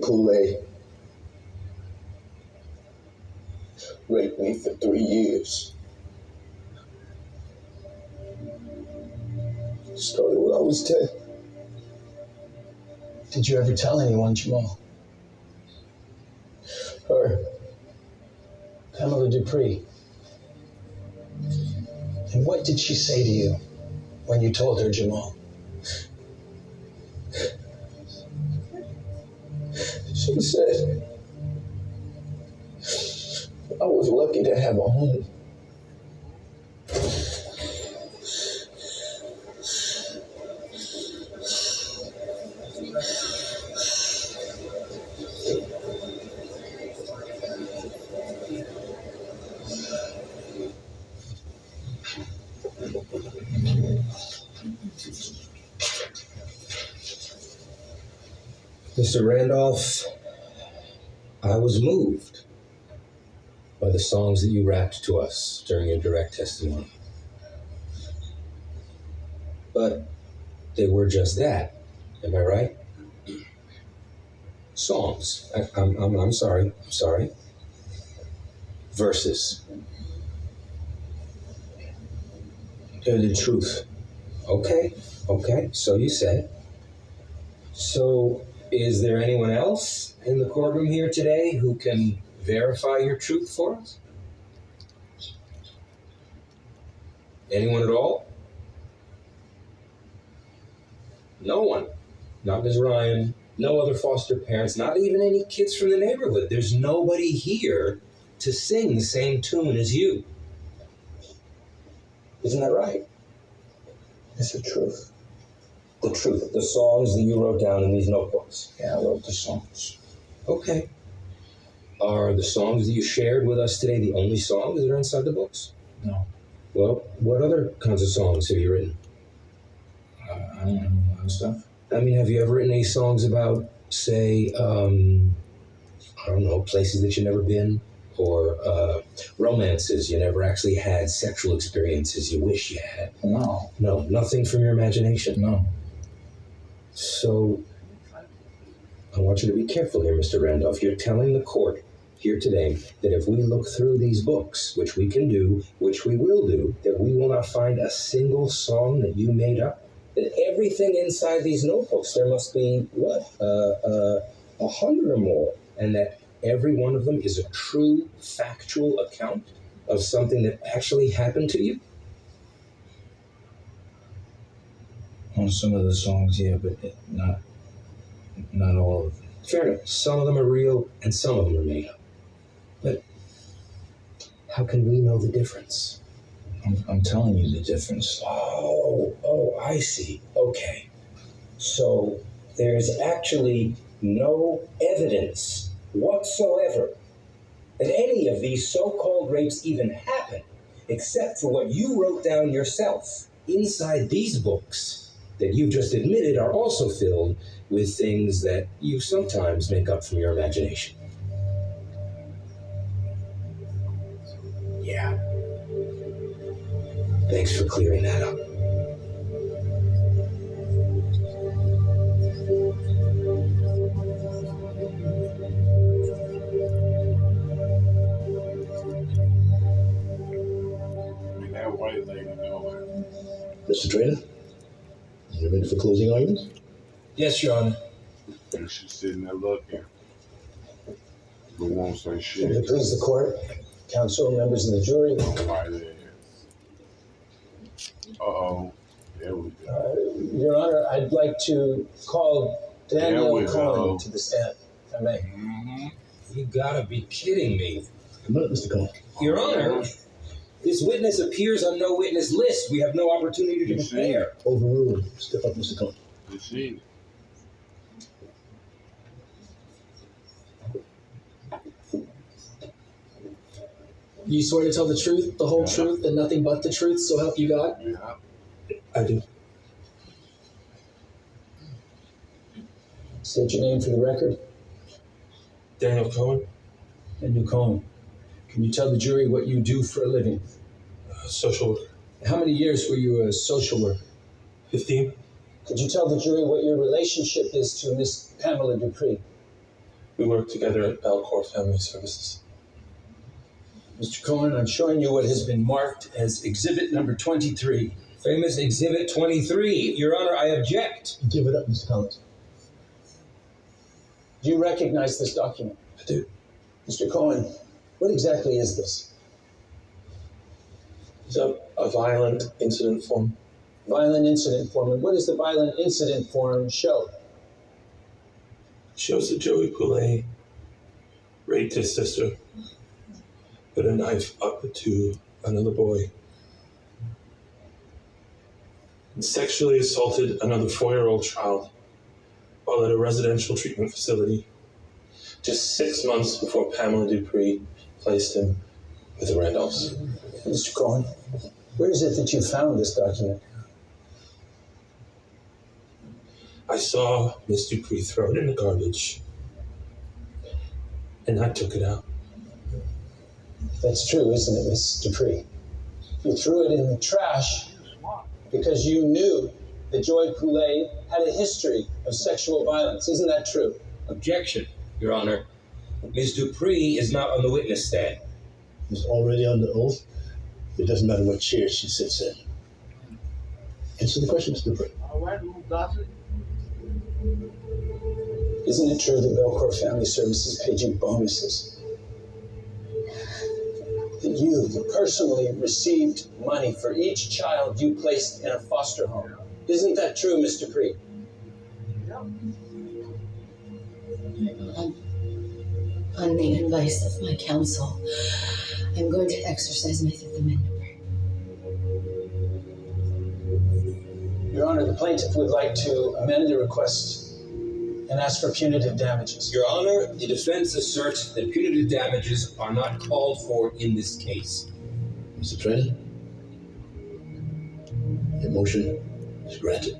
Kool-Aid. Raped me for 3 years. Started when I was 10. Did you ever tell anyone, Jamal? Her. Pamela Dupree. And what did she say to you when you told her, Jamal? She said I was lucky to have a home. Mr. Randolph, I was moved by the songs that you rapped to us during your direct testimony. But they were just that, am I right? Songs. I'm sorry. Verses. They're the truth. Okay, so you say. So, is there anyone else in the courtroom here today who can verify your truth for us? Anyone at all? No one. Not Ms. Ryan, no other foster parents, not even any kids from the neighborhood. There's nobody here to sing the same tune as you. Isn't that right? It's the truth. The truth, the songs that you wrote down in these notebooks. Yeah, I wrote the songs. Okay. Are the songs that you shared with us today the only songs that are inside the books? No. Well, what other kinds of songs have you written? I don't know, a lot of stuff. I mean, have you ever written any songs about, say, I don't know, places that you've never been? Or romances you never actually had, sexual experiences you wish you had? No. No, nothing from your imagination? No. So, I want you to be careful here, Mr. Randolph. You're telling the court here today that if we look through these books, which we can do, which we will do, that we will not find a single song that you made up? That everything inside these notebooks, there must be, 100 or more, and that every one of them is a true, factual account of something that actually happened to you? On some of the songs, yeah, but not all of them. Fair enough. Some of them are real, and some of them are made up. But how can we know the difference? I'm telling you the difference. Oh, I see. Okay. So there's actually no evidence whatsoever that any of these so-called rapes even happened, except for what you wrote down yourself. Inside these books that you've just admitted are also filled with things that you sometimes make up from your imagination. Yeah. Thanks for clearing that up. That white lady know Mr. Trainer, you ready for closing arguments? Yes, Your Honor. it. She's sitting there looking, but won't say If shit. it please the court, counsel, members of the jury. White ass. Uh-oh. There we go. Your Honor, I'd like to call Daniel There we Cohen go. to the stand, if I may. Mm-hmm. You gotta be kidding me. Come on, Mr. Cohen. Your Honor, this witness appears on no witness list. We have no opportunity to You see prepare. Overruled. Step up, Mr. Cohen. You see? You swear to tell the truth, the whole truth, and nothing but the truth, so help you God? Yeah. I do. State your name for the record. Daniel Cohen, Daniel Cohen. Can you tell the jury what you do for a living? social worker. How many years were you a social worker? 15. Could you tell the jury what your relationship is to Miss Pamela Dupree? We work together at Belcourt Family Services. Mr. Cohen, I'm showing you what has been marked as exhibit number 23. Famous exhibit 23. Your Honor, I object. Give it up, Mr. Collins. Do you recognize this document? I do. Mr. Cohen, what exactly is this? It's a violent incident form. Violent incident form. And what does the violent incident form show? It shows that Joey Poulet raped his sister, put a knife up to another boy, and sexually assaulted another 4-year-old child while at a residential treatment facility, just 6 months before Pamela Dupree placed him with the Randolphs. Mr. Cohen, where is it that you found this document? I saw Miss Dupree throw it in the garbage, and I took it out. That's true, isn't it, Miss Dupree? You threw it in the trash because you knew that Joy Poulet had a history of sexual violence. Isn't that true? Objection, Your Honor. Ms. Dupree is not on the witness stand. She's already under oath. It doesn't matter what chair she sits in. Answer the question, Mr. Dupree. Isn't it true that Belcourt Family Services paid you bonuses? That you personally received money for each child you placed in a foster home? Isn't that true, Ms. Dupree? On the advice of my counsel, I'm going to exercise my Fifth Amendment right. Your Honor, the plaintiff would like to amend the request and ask for punitive damages. Your Honor, the defense asserts that punitive damages are not called for in this case. Mr. Trennan, your motion is granted.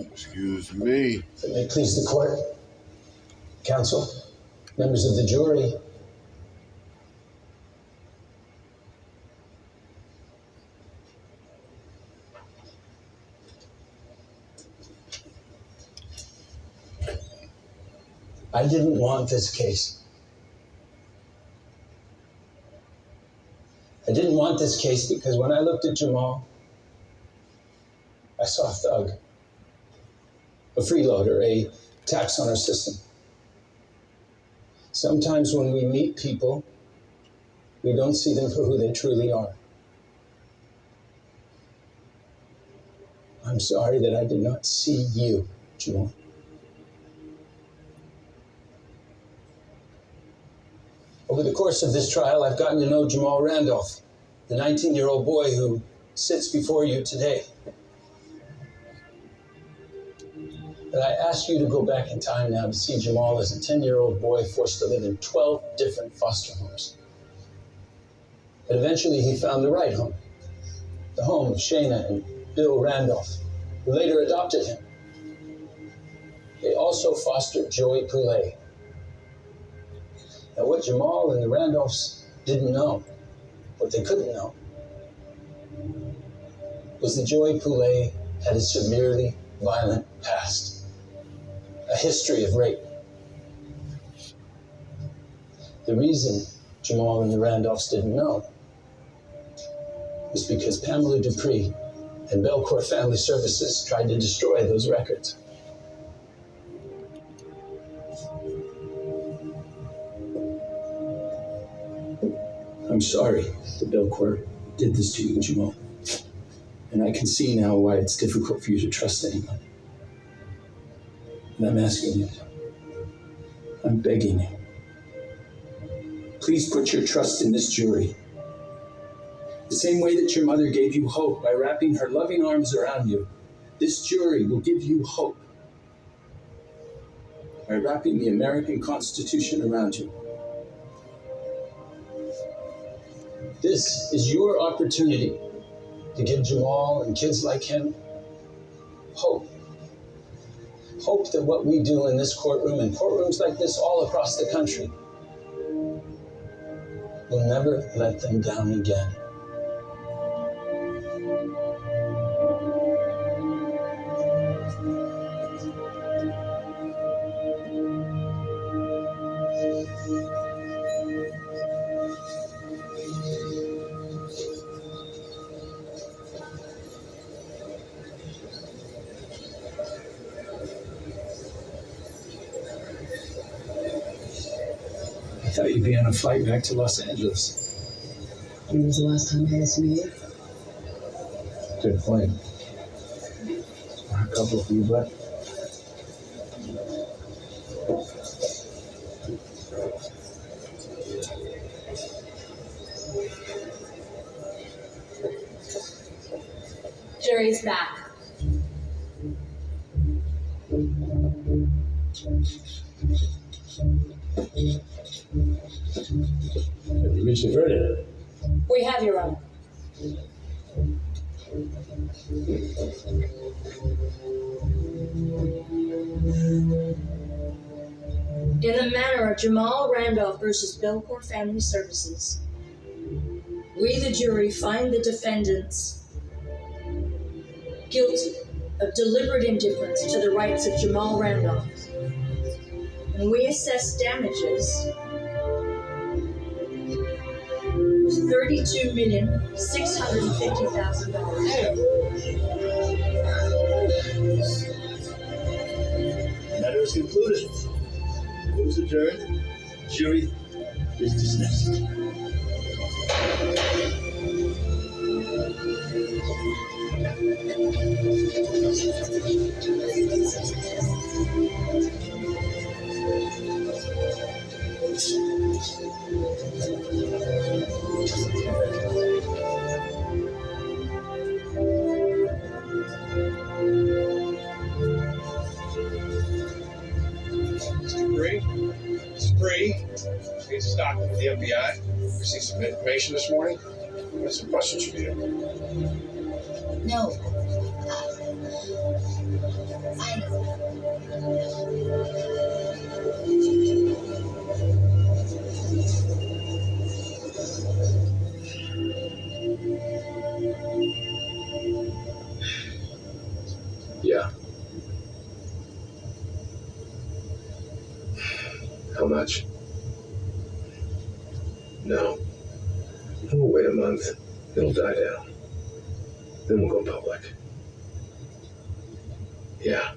Excuse me. If it may please the court, counsel, members of the jury, I didn't want this case. I didn't want this case because when I looked at Jamal, I saw a thug, a freeloader, a tax on our system. Sometimes when we meet people, we don't see them for who they truly are. I'm sorry that I did not see you, Jamal. Over the course of this trial, I've gotten to know Jamal Randolph, the 19-year-old boy who sits before you today. But I ask you to go back in time now to see Jamal as a 10-year-old boy forced to live in 12 different foster homes. But eventually he found the right home, the home of Shayna and Bill Randolph, who later adopted him. They also fostered Joey Poulet. Now, what Jamal and the Randolphs didn't know, what they couldn't know, was that Joey Poulet had a severely violent past, a history of rape. The reason Jamal and the Randolphs didn't know was because Pamela Dupree and Belcourt Family Services tried to destroy those records. I'm sorry that Belcourt did this to you, Jamal. And I can see now why it's difficult for you to trust anyone. And I'm asking you, I'm begging you, please put your trust in this jury. The same way that your mother gave you hope by wrapping her loving arms around you, this jury will give you hope by wrapping the American Constitution around you. This is your opportunity to give Jamal and kids like him hope. Hope that what we do in this courtroom and courtrooms like this all across the country will never let them down again. I thought you'd be on a flight back to Los Angeles. When was the last time you guys met? Good point. A couple of you, but Jerry's back. Have you reached a verdict? We have, Your Honor. In the matter of Jamal Randolph versus Belcourt Family Services, we, the jury, find the defendants guilty of deliberate indifference to the rights of Jamal Randolph. And we assess damages of $32,650,000. Matter is concluded. Court is adjourned. Jury is dismissed. Spree, he's Stockton with the FBI. Received some information this morning. I got some questions for you. No. Yeah. How much? No. We'll wait a month. It'll die down. Then we'll go public. Yeah.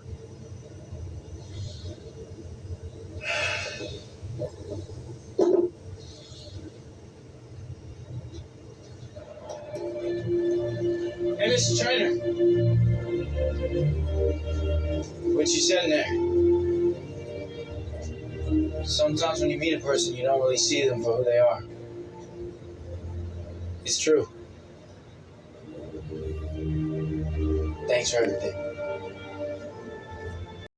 Hey, Mr. Trainer. What you said in there? Sometimes when you meet a person, you don't really see them for who they are. It's true. Thanks for everything.